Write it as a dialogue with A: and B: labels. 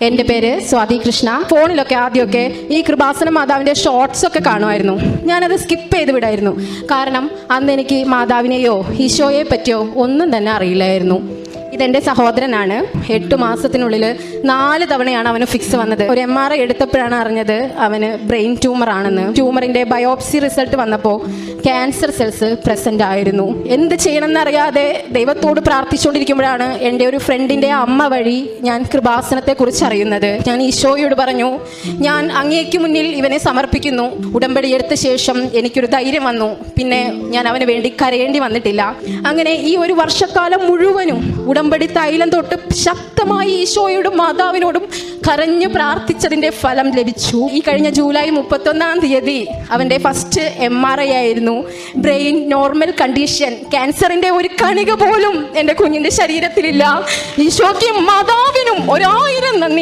A: എൻ്റെ പേര് സ്വാതി കൃഷ്ണ. ഫോണിലൊക്കെ ആദ്യമൊക്കെ ഈ കൃപാസന മാതാവിൻ്റെ ഷോർട്സ് ഒക്കെ കാണുമായിരുന്നു. ഞാനത് സ്കിപ്പ് ചെയ്ത് വിടായിരുന്നു. കാരണം അന്ന് എനിക്ക് മാതാവിനെയോ ഈശോയെ പറ്റിയോ ഒന്നും തന്നെ അറിയില്ലായിരുന്നു. ഇതെൻ്റെ സഹോദരനാണ്. 8 മാസത്തിനുള്ളിൽ 4 തവണയാണ് അവന് ഫിക്സ് വന്നത്. ഒരു MRI എടുത്തപ്പോഴാണ് അറിഞ്ഞത് അവന് ബ്രെയിൻ ട്യൂമർ ആണെന്ന്. ട്യൂമറിൻ്റെ ബയോപ്സി റിസൾട്ട് വന്നപ്പോൾ ക്യാൻസർ സെൽസ് പ്രസൻ്റ് ആയിരുന്നു. എന്ത് ചെയ്യണമെന്നറിയാതെ ദൈവത്തോട് പ്രാർത്ഥിച്ചുകൊണ്ടിരിക്കുമ്പോഴാണ് എൻ്റെ ഒരു ഫ്രണ്ടിൻ്റെ അമ്മ വഴി ഞാൻ കൃപാസനത്തെക്കുറിച്ച് അറിയുന്നത്. ഞാൻ ഈശോയോട് പറഞ്ഞു, ഞാൻ അങ്ങേക്ക് മുന്നിൽ ഇവനെ സമർപ്പിക്കുന്നു. ഉടമ്പടി എടുത്ത ശേഷം എനിക്കൊരു ധൈര്യം വന്നു. പിന്നെ ഞാൻ അവന് വേണ്ടി കരയേണ്ടി വന്നിട്ടില്ല. അങ്ങനെ ഈ ഒരു വർഷക്കാലം മുഴുവനും ഉടമ്പടി തൈലം തൊട്ട് ശക്തമായി ഈശോയോടും മാതാവിനോടും കരഞ്ഞു പ്രാർത്ഥിച്ചതിൻ്റെ ഫലം ലഭിച്ചു. ഈ കഴിഞ്ഞ ജൂലൈ 31-ാം തീയതി അവൻ്റെ ഫസ്റ്റ് MRI ആയിരുന്നു. Brain normal condition. ക്യാൻസറിൻ്റെ ഒരു കണിക പോലും എൻ്റെ കുഞ്ഞിൻ്റെ ശരീരത്തിലില്ല. ഈശോയ്ക്കും മാതാവിനും 1000 നന്ദി.